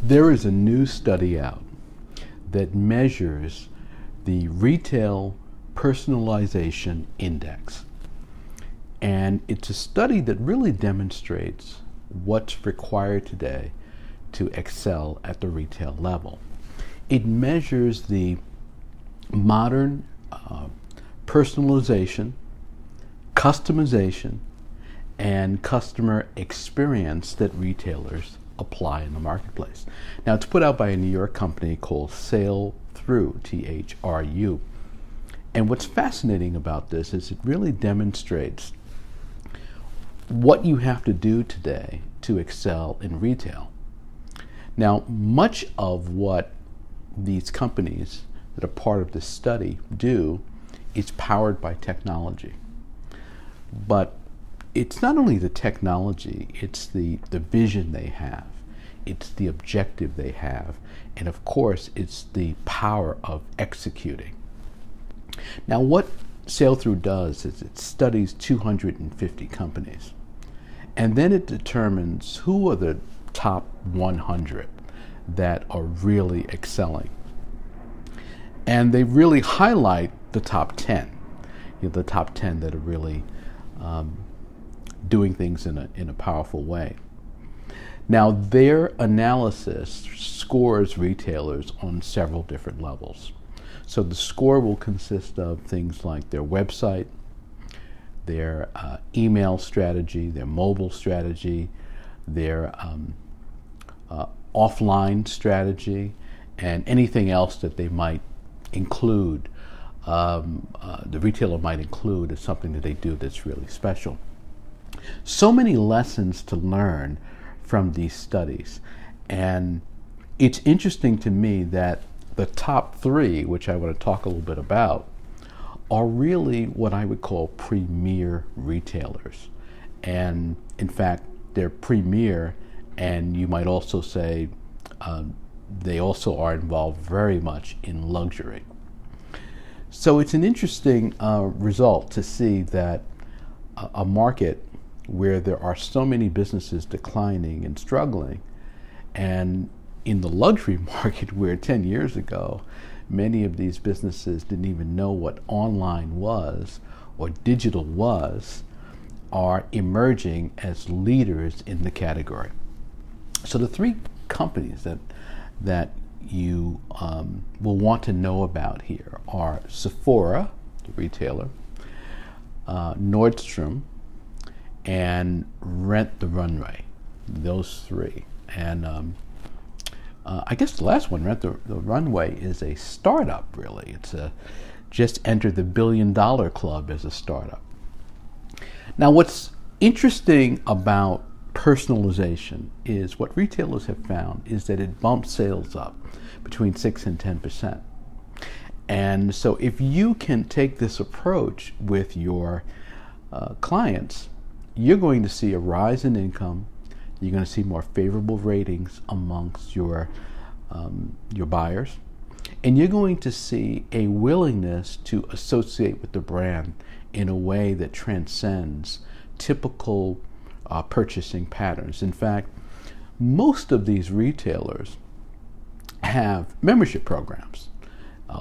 There is a new study out that measures the Retail Personalization Index. And it's a study that really demonstrates what's required today to excel at the retail level. It measures the modern personalization, customization, and customer experience that retailers apply in the marketplace. Now, it's put out by a New York company called SailThru, T-H-R-U. And what's fascinating about this is it really demonstrates what you have to do today to excel in retail. Now, much of what these companies that are part of this study do is powered by technology. But it's not only the technology, it's the vision they have, it's the objective they have, and of course, it's the power of executing. Now, what SailThru does is it studies 250 companies, and then it determines who are the top 100 that are really excelling. And they really highlight the top 10, the top 10 that are really doing things in a powerful way. Now, their analysis scores retailers on several different levels. So the score will consist of things like their website, their email strategy, their mobile strategy, their offline strategy, and anything else that they might include, the retailer might include as something that they do that's really special. So many lessons to learn from these studies. And it's interesting to me that the top three, which I want to talk a little bit about, are really what I would call premier retailers. And in fact, they're premier, and you might also say they also are involved very much in luxury. So it's an interesting result to see that a market where there are so many businesses declining and struggling, and in the luxury market where 10 years ago, many of these businesses didn't even know what online was or digital was, are emerging as leaders in the category. So the three companies that you will want to know about here are Sephora, the retailer, Nordstrom, and Runway. Those three. And I guess the last one, the Runway, is a startup, really. It's just entered the $1 billion club as a startup. Now, what's interesting about personalization is what retailers have found is that it bumps sales up between 6 and 10%. And so if you can take this approach with your clients, you're going to see a rise in income. You're going to see more favorable ratings amongst your buyers, and you're going to see a willingness to associate with the brand in a way that transcends typical purchasing patterns. In fact, most of these retailers have membership programs,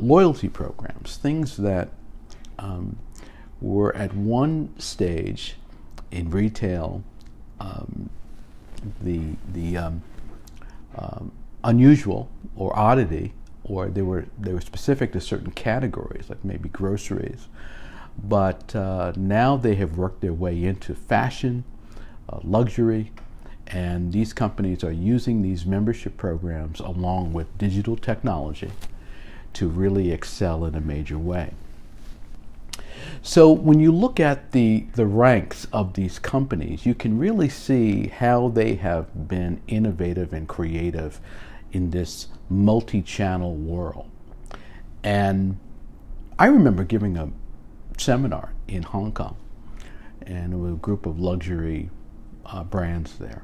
loyalty programs, things that were at one stage in retail the unusual or oddity, or they were specific to certain categories, like maybe groceries. But now they have worked their way into fashion, luxury, and these companies are using these membership programs along with digital technology to really excel in a major way. So when you look at the ranks of these companies, you can really see how they have been innovative and creative in this multi-channel world. And I remember giving a seminar in Hong Kong, and there was a group of luxury brands there.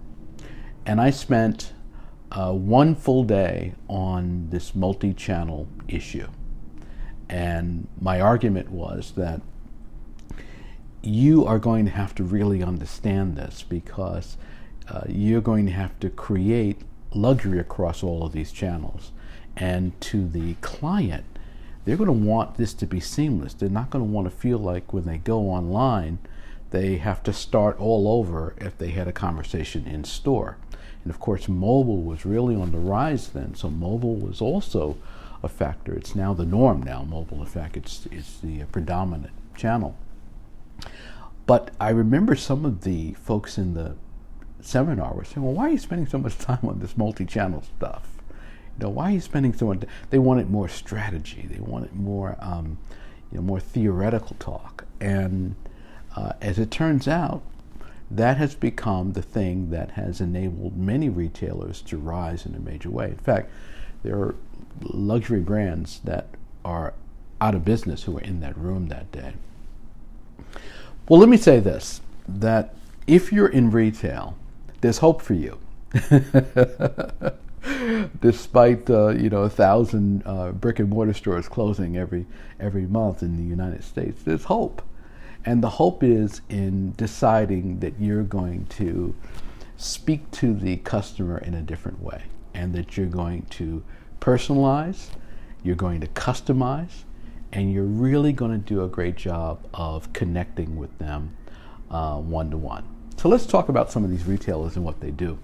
And I spent one full day on this multi-channel issue. And my argument was that you are going to have to really understand this, because you're going to have to create luxury across all of these channels. And to the client, they're going to want this to be seamless. They're not going to want to feel like when they go online, they have to start all over if they had a conversation in store. And of course, mobile was really on the rise then, so mobile was also a factor. It's now the norm now, mobile. In fact, it's the predominant channel. But I remember some of the folks in the seminar were saying, well, why are you spending so much time on this multi-channel stuff? Why are you spending so much? They wanted more strategy. They wanted more, more theoretical talk. And as it turns out, that has become the thing that has enabled many retailers to rise in a major way. In fact, there are luxury brands that are out of business who were in that room that day. Well, let me say this, that if you're in retail, there's hope for you. Despite 1,000 brick and mortar stores closing every month in the United States, there's hope. And the hope is in deciding that you're going to speak to the customer in a different way, and that you're going to personalize, you're going to customize, and you're really going to do a great job of connecting with them one-to-one. So let's talk about some of these retailers and what they do.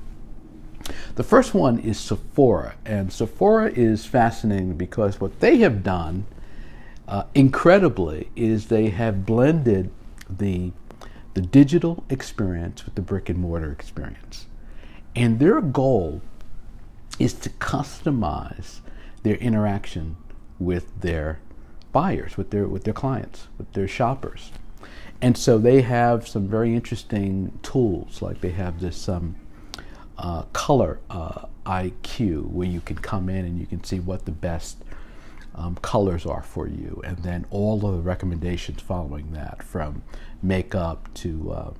The first one is Sephora, and Sephora is fascinating because what they have done incredibly is they have blended the digital experience with the brick and mortar experience. And their goal is to customize their interaction with their buyers, with their clients, with their shoppers. And so they have some very interesting tools, like they have this color IQ, where you can come in and you can see what the best colors are for you, and then all of the recommendations following that, from makeup to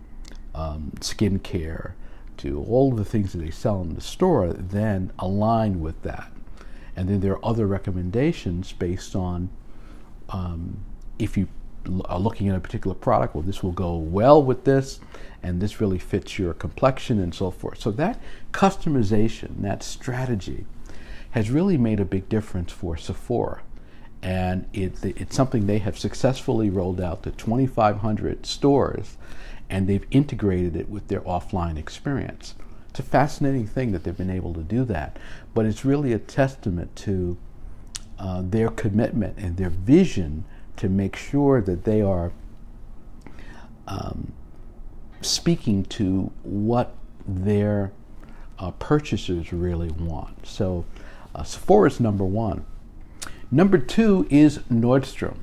skincare to all of the things that they sell in the store, then align with that. And then there are other recommendations based on if you are looking at a particular product, well, this will go well with this, and this really fits your complexion, and so forth. So that customization, that strategy, has really made a big difference for Sephora. And it's something they have successfully rolled out to 2,500 stores, and they've integrated it with their offline experience. It's a fascinating thing that they've been able to do that, but it's really a testament to their commitment and their vision to make sure that they are speaking to what their purchasers really want. So Sephora is number one. Number two is Nordstrom.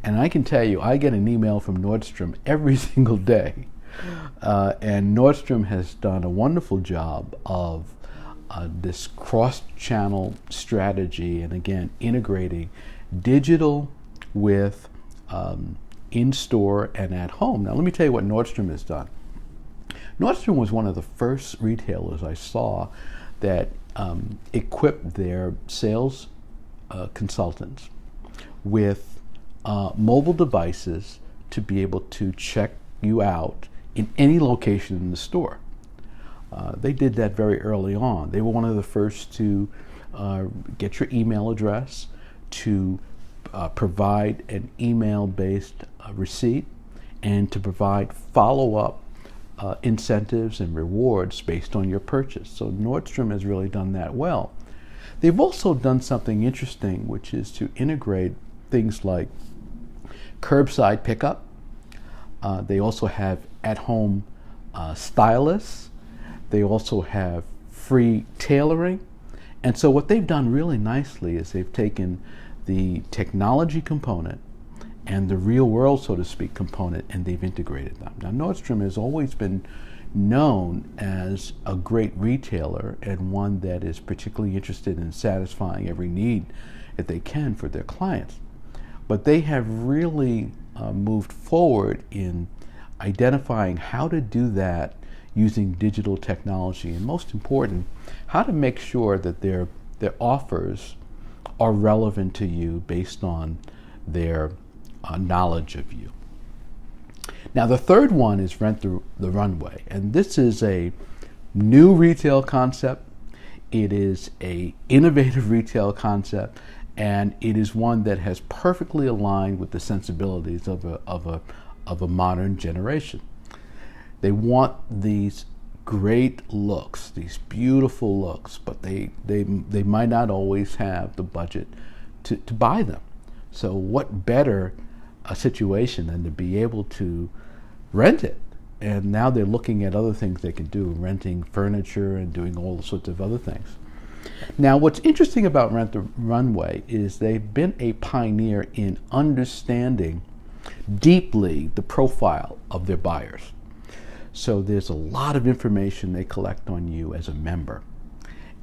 And I can tell you, I get an email from Nordstrom every single day. And Nordstrom has done a wonderful job of this cross-channel strategy, and again, integrating digital with in-store and at home. Now, let me tell you what Nordstrom has done. Nordstrom was one of the first retailers I saw that equipped their sales consultants with mobile devices to be able to check you out in any location in the store. They did that very early on. They were one of the first to get your email address, to provide an email-based receipt, and to provide follow-up incentives and rewards based on your purchase. So Nordstrom has really done that well. They've also done something interesting, which is to integrate things like curbside pickup. They also have at-home stylists. They also have free tailoring. And so what they've done really nicely is they've taken the technology component and the real world, so to speak, component, and they've integrated them. Now, Nordstrom has always been known as a great retailer, and one that is particularly interested in satisfying every need that they can for their clients. But they have really moved forward in identifying how to do that using digital technology, and most important, how to make sure that their offers are relevant to you based on their knowledge of you. Now, the third one is Rent the Runway, and this is a new retail concept. It is a innovative retail concept, and it is one that has perfectly aligned with the sensibilities of a modern generation. They want these great looks, these beautiful looks, but they might not always have the budget to buy them. So what better a situation than to be able to rent it? And now they're looking at other things they can do, renting furniture and doing all sorts of other things. Now, what's interesting about Runway is they've been a pioneer in understanding deeply the profile of their buyers. So there's a lot of information they collect on you as a member.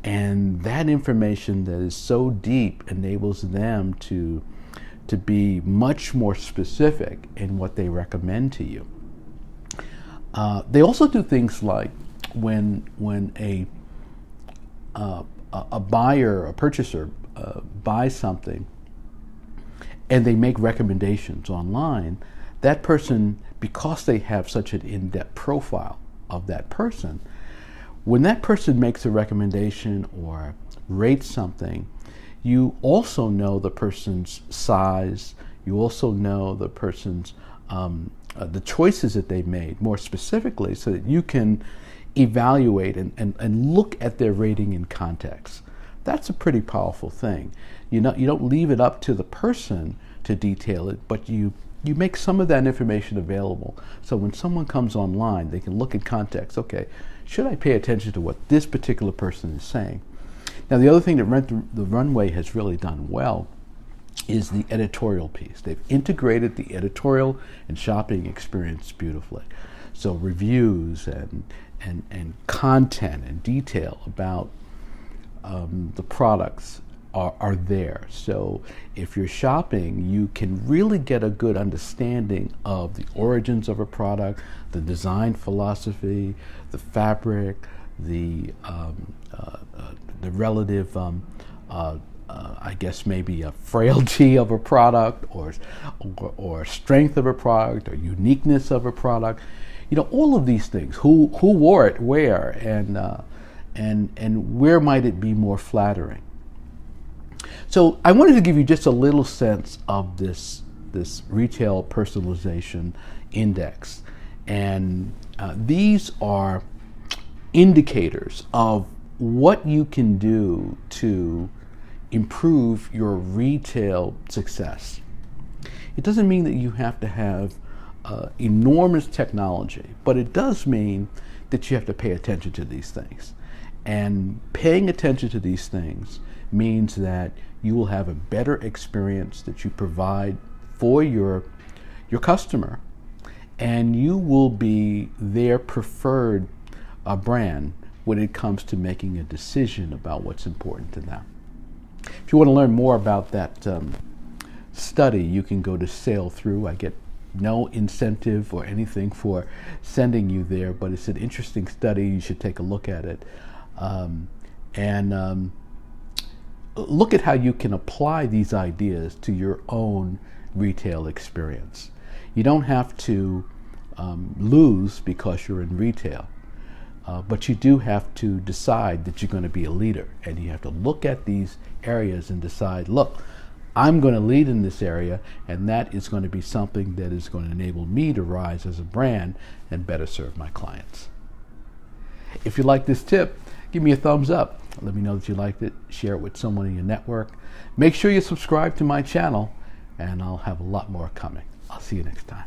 And that information that is so deep enables them to be much more specific in what they recommend to you. They also do things like when a buyer, a purchaser, buys something and they make recommendations online, that person, because they have such an in-depth profile of that person, when that person makes a recommendation or rates something, you also know the person's size, you also know the person's the choices that they've made more specifically, so that you can evaluate and look at their rating in context. That's a pretty powerful thing. You don't leave it up to the person to detail it, but you make some of that information available. So when someone comes online, they can look at context. Okay, should I pay attention to what this particular person is saying? Now, the other thing that the Runway has really done well is the editorial piece. They've integrated the editorial and shopping experience beautifully. So reviews and content and detail about the products are there. So if you're shopping, you can really get a good understanding of the origins of a product, the design philosophy, the fabric, the relative I guess maybe a frailty of a product, or strength of a product, or uniqueness of a product. All of these things. Who wore it where, and where might it be more flattering? So I wanted to give you just a little sense of this Retail Personalization Index, and these are indicators of what you can do to improve your retail success. It doesn't mean that you have to have enormous technology, but it does mean that you have to pay attention to these things. And paying attention to these things means that you will have a better experience that you provide for your customer, and you will be their preferred brand when it comes to making a decision about what's important to them. If you want to learn more about that study, you can go to SailThru. I get no incentive or anything for sending you there, but it's an interesting study. You should take a look at it. And look at how you can apply these ideas to your own retail experience. You don't have to lose because you're in retail. But you do have to decide that you're going to be a leader, and you have to look at these areas and decide, look, I'm going to lead in this area, and that is going to be something that is going to enable me to rise as a brand and better serve my clients. If you like this tip, give me a thumbs up. Let me know that you liked it. Share it with someone in your network. Make sure you subscribe to my channel, and I'll have a lot more coming. I'll see you next time.